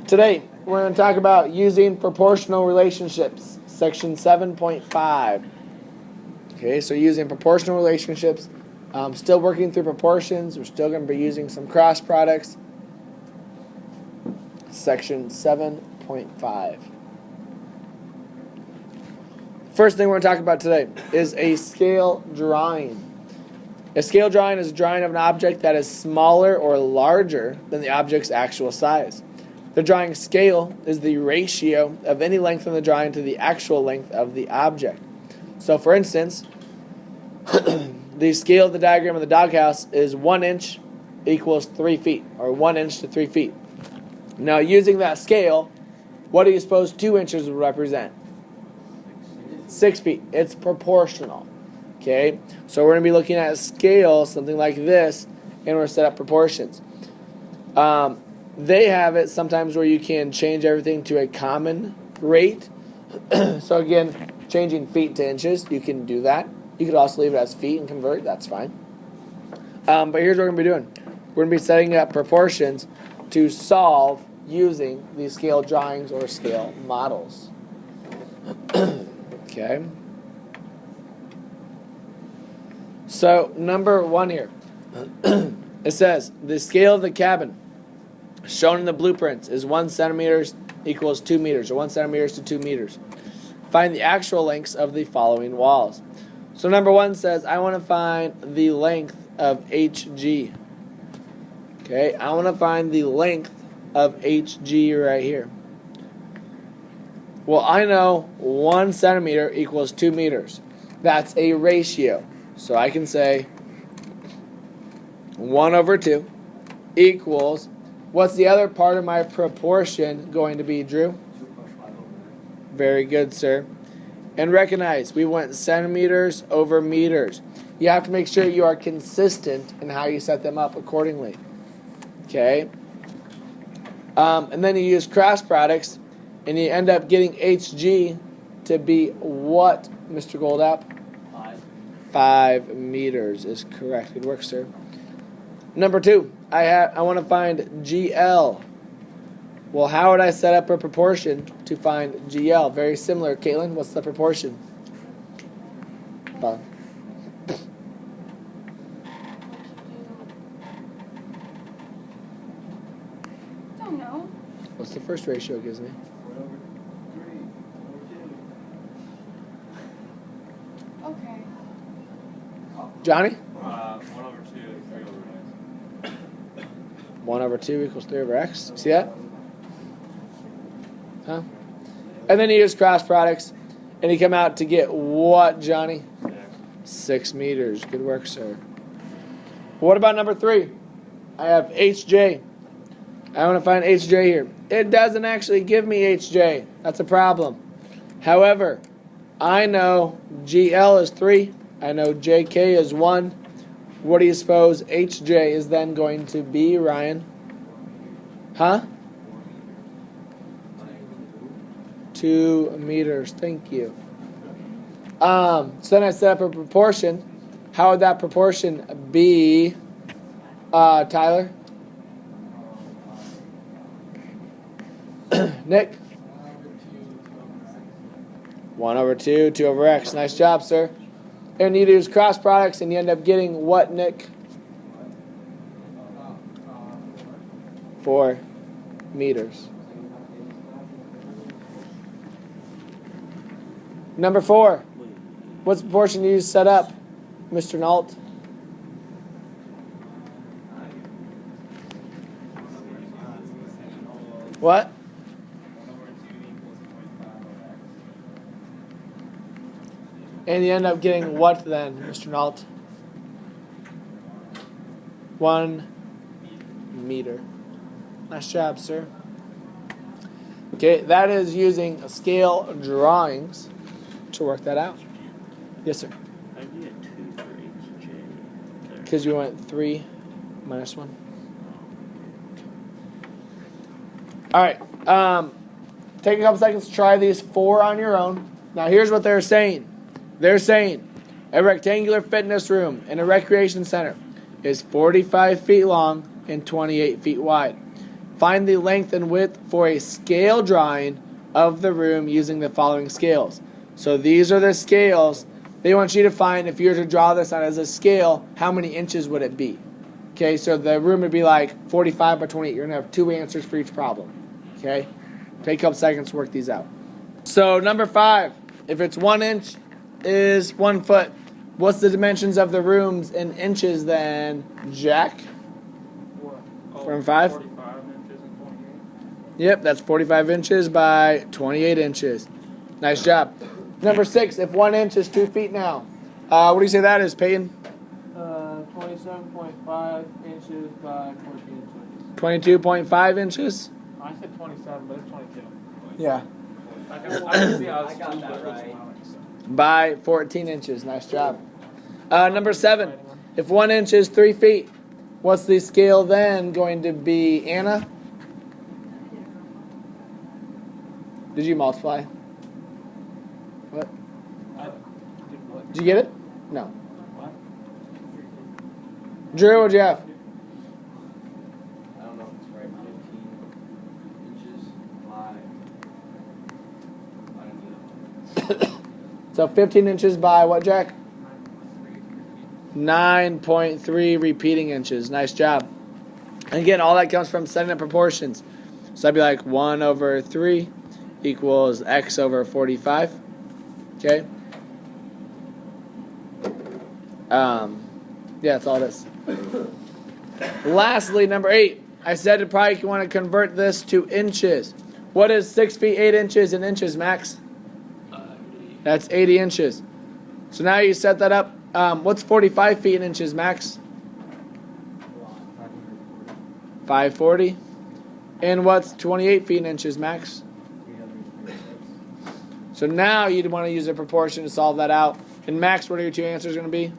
Today, we're going to talk about using proportional relationships, section 7.5. Okay, so using proportional relationships, still working through proportions. We're still going to be using some cross products. Section 7.5. First thing we're going to talk about today is a scale drawing. A scale drawing is a drawing of an object that is smaller or larger than the object's actual size. The drawing scale is the ratio of any length in the drawing to the actual length of the object. So, for instance, the scale of the diagram of the doghouse is 1 inch equals 3 feet, or 1 inch to 3 feet. Now, using that scale, what do you suppose 2 inches would represent? 6 feet. It's proportional. Okay? So we're going to be looking at a scale, something like this, and we're going to set up proportions. They have it sometimes where you can change everything to a common rate. So again, changing feet to inches, you can do that. You could also leave it as feet and convert. That's fine. But here's what we're going to be doing. We're going to be setting up proportions to solve using these scale drawings or scale models. Okay. So, number 1 here. It says, the scale of the cabin shown in the blueprints is 1 centimeter equals 2 meters, or 1 centimeter to 2 meters. Find the actual lengths of the following walls. So, number 1 says, I want to find the length of HG. Okay, I want to find the length of HG right here. Well, I know 1 centimeter equals 2 meters. That's a ratio. So I can say 1 over 2 equals, what's the other part of my proportion going to be, Drew? Very good, sir. And recognize, we went centimeters over meters. You have to make sure you are consistent in how you set them up accordingly. Okay? And then you use cross products, and you end up getting HG to be what, Mr. Goldapp? 5 meters is correct. Good work, sir. Number 2, I want to find GL. Well, how would I set up a proportion to find GL? Very similar. Caitlin, what's the proportion? Don't know. What's the first ratio it gives me? 1 over 3, 1 over 2. Okay. Johnny? 1 over 2, 3 over x. 1 over 2 equals 3 over x. See that? Huh? And then you use cross products, and you come out to get what, Johnny? 6 meters. Good work, sir. What about number 3? I have HJ. I want to find HJ here. It doesn't actually give me HJ. That's a problem. However, I know GL is 3. I know JK is 1. What do you suppose HJ is then going to be, Ryan? Huh? 2 meters. Thank you. So then I set up a proportion. How would that proportion be, Tyler? Nick? 1 over 2, 2 over x. Nice job, sir. And you use cross products, and you end up getting what, Nick? 4 meters. Number 4. What's the proportion you set up, Mr. Nault? What? And you end up getting what then, Mr. Nault? 1 meter. Nice job, sir. Okay, that is using scale drawings to work that out. Yes, sir. I get 2 for HJ. Because you went 3 minus 1. All right. Take a couple seconds to try these 4 on your own. Now, here's what they're saying. They're saying a rectangular fitness room in a recreation center is 45 feet long and 28 feet wide. Find the length and width for a scale drawing of the room using the following scales. So these are the scales. They want you to find, if you were to draw this on as a scale, how many inches would it be? Okay, so the room would be like 45 by 28. You're going to have 2 answers for each problem. Okay? Take a couple seconds to work these out. So number 5, if it's 1 inch is 1 foot, what's the dimensions of the rooms in inches then, Jack? From 5? 45 inches and 28. Yep, that's 45 inches by 28 inches. Nice job. Number 6, if 1 inch is 2 feet now. What do you say that is, Peyton? 27.5 inches by 14 inches. 22.5 inches? I said 27, but it's 22. Yeah. I can see how it's I got that right. By 14 inches. Nice job. Number 7, if 1 inch is 3 feet, what's the scale then going to be, Anna? Did you multiply? What? Did you get it? No. Drew, what'd you have? I don't know if it's right. 15 inches by. I don't know. So 15 inches by what, Jack? 9.3 repeating inches. Nice job. And again, all that comes from setting up proportions. So I'd be like 1 over 3 equals x over 45. Okay? Yeah, that's all it is. Lastly, number 8. I said you probably want to convert this to inches. What is 6 feet 8 inches in inches, Max? That's 80 inches. So now you set that up. What's 45 feet in inches, Max? 540. And what's 28 feet in inches, Max? So now you'd want to use a proportion to solve that out. And Max, what are your 2 answers going to be?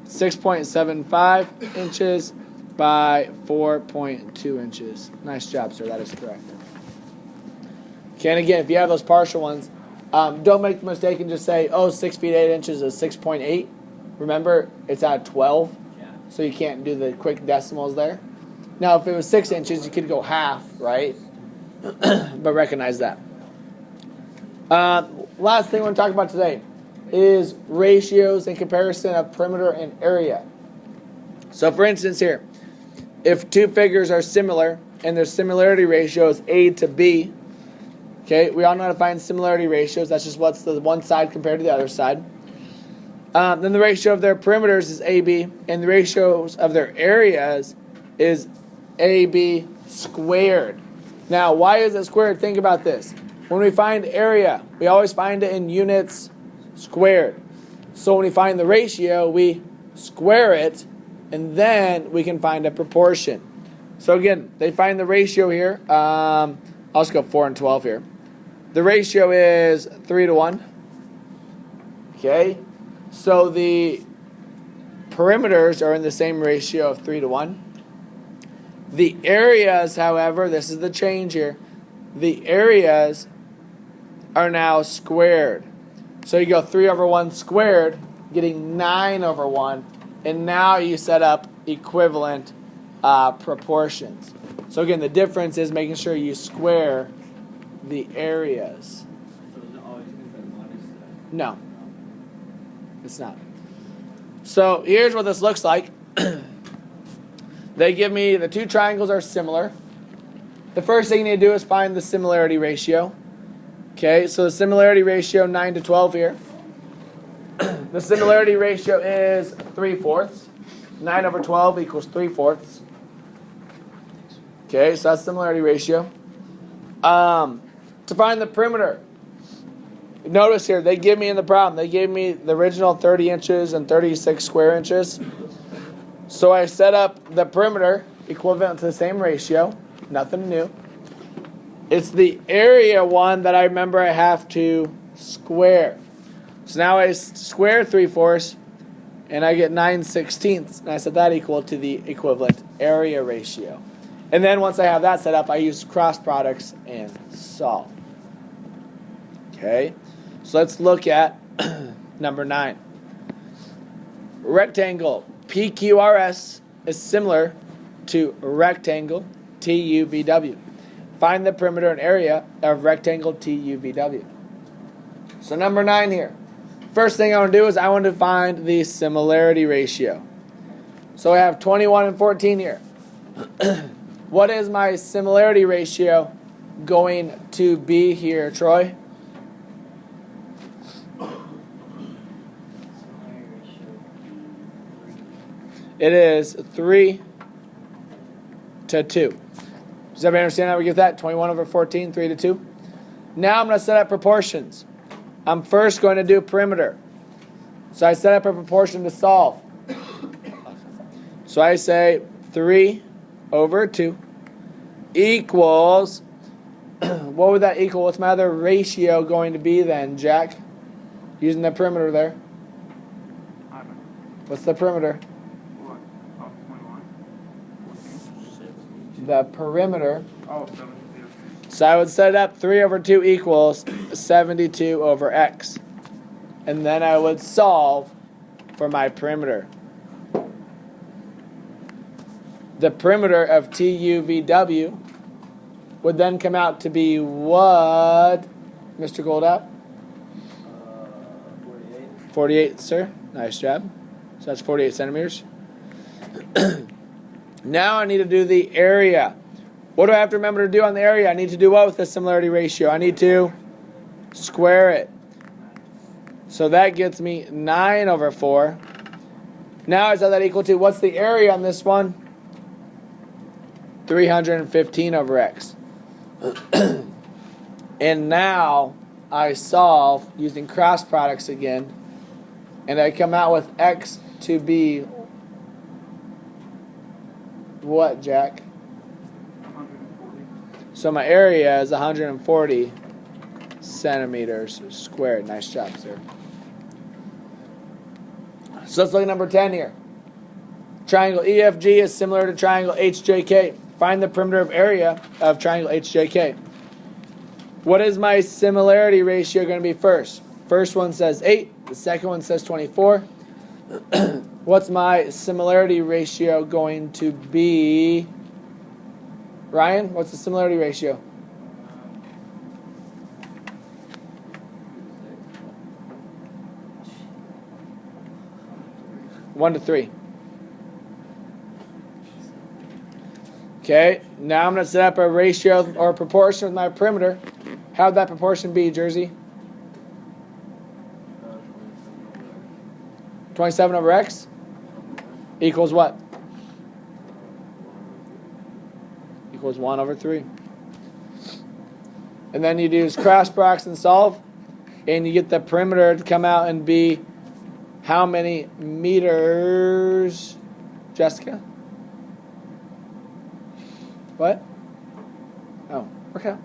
6.75 inches by 4.2 inches. Nice job, sir. That is correct. Okay, and again, if you have those partial ones, don't make the mistake and just say, 6 feet 8 inches is 6.8. Remember, it's out of 12, so you can't do the quick decimals there. Now, if it was 6 inches, you could go half, right? But recognize that. Last thing I want to talk about today is ratios and comparison of perimeter and area. So, for instance here, if 2 figures are similar and their similarity ratio is A to B, okay, we all know how to find similarity ratios. That's just what's the one side compared to the other side. Then the ratio of their perimeters is AB, and the ratios of their areas is AB squared. Now, why is it squared? Think about this. When we find area, we always find it in units squared. So when we find the ratio, we square it, and then we can find a proportion. So again, they find the ratio here. I'll just go 4 and 12 here. The ratio is 3 to 1. Okay. So the perimeters are in the same ratio of 3 to 1. The areas, however, this is the change here. The areas are now squared. So you go 3 over 1 squared, getting 9 over 1. And now you set up equivalent proportions. So again, the difference is making sure you square the areas. So is it always going to be minus the... No, it's not. So here's what this looks like. They give me the 2 triangles are similar. The first thing you need to do is find the similarity ratio. Okay, so the similarity ratio 9 to 12 here. The similarity ratio is 3/4. 9 over 12 equals 3/4. Okay, so that's similarity ratio. To find the perimeter, notice here, they give me in the problem, they gave me the original 30 inches and 36 square inches. So I set up the perimeter equivalent to the same ratio, nothing new. It's the area one that I remember I have to square. So now I square 3/4 and I get 9/16, and I set that equal to the equivalent area ratio. And then once I have that set up, I use cross products and solve. Okay, so let's look at number 9. Rectangle PQRS is similar to rectangle TUVW. Find the perimeter and area of rectangle TUVW. So number 9 here. First thing I want to do is I want to find the similarity ratio. So I have 21 and 14 here. What is my similarity ratio going to be here, Troy? It is 3 to 2. Does everybody understand how we get that? 21 over 14, 3 to 2. Now I'm going to set up proportions. I'm first going to do perimeter. So I set up a proportion to solve. So I say 3 over 2 equals, what would that equal? What's my other ratio going to be then, Jack? Using the perimeter there. What's the perimeter? What? Oh, 21. The perimeter. Oh, 72. So I would set up 3 over 2 equals 72 over x. And then I would solve for my perimeter. The perimeter of TUVW would then come out to be what, Mr. Goldap? 48. 48, sir. Nice job. So that's 48 centimeters. Now I need to do the area. What do I have to remember to do on the area? I need to do what with the similarity ratio? I need to square it. So that gets me 9 over 4. Now is that equal to, what's the area on this one? 315 over x. And now I solve using cross products again. And I come out with x to be what, Jack? 140. So my area is 140 centimeters squared. Nice job, sir. So let's look at number 10 here. Triangle EFG is similar to triangle HJK. Find the perimeter of area of triangle HJK. What is my similarity ratio going to be first? First one says 8. The second one says 24. What's my similarity ratio going to be? Ryan, what's the similarity ratio? One to 3. Okay, now I'm going to set up a ratio or a proportion with my perimeter. How would that proportion be, Jersey? 27 over x equals what? Equals 1 over 3. And then you use cross products and solve, and you get the perimeter to come out and be how many meters, Jessica? What? Oh, okay.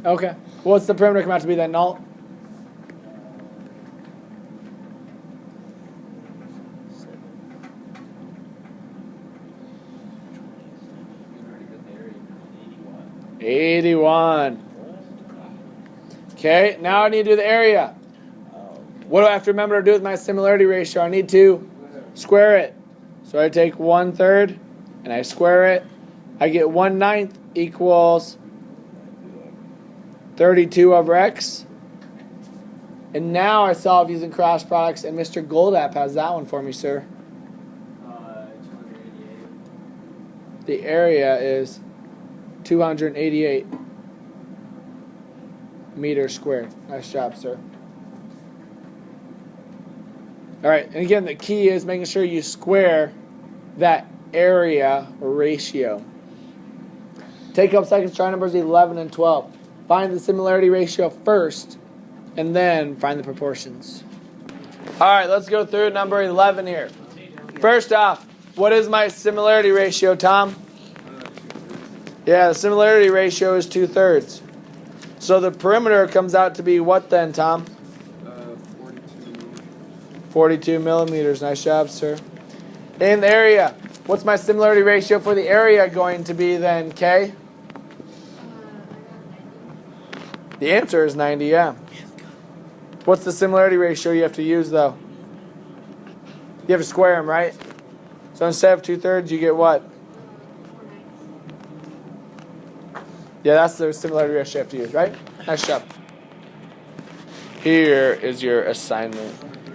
Okay. What's the perimeter come out to be then, Null? You already got the area. 81. 81. Okay, now I need to do the area. What do I have to remember to do with my similarity ratio? I need to square it. So I take 1/3 and I square it. I get 1/9 equals 32 over x. And now I solve using cross products, and Mr. Goldap has that one for me, sir. 288. The area is 288 meters squared. Nice job, sir. All right, and again, the key is making sure you square that area ratio. Take up seconds, try numbers 11 and 12. Find the similarity ratio first, and then find the proportions. All right, let's go through number 11 here. First off, what is my similarity ratio, Tom? Yeah, the similarity ratio is 2/3. So the perimeter comes out to be what then, Tom? 42 millimeters. Nice job, sir. In the area, what's my similarity ratio for the area going to be then, Kay? The answer is 90, yeah. What's the similarity ratio you have to use, though? You have to square them, right? So instead of 2/3, you get what? Yeah, that's the similarity ratio you have to use, right? Nice job. Here is your assignment.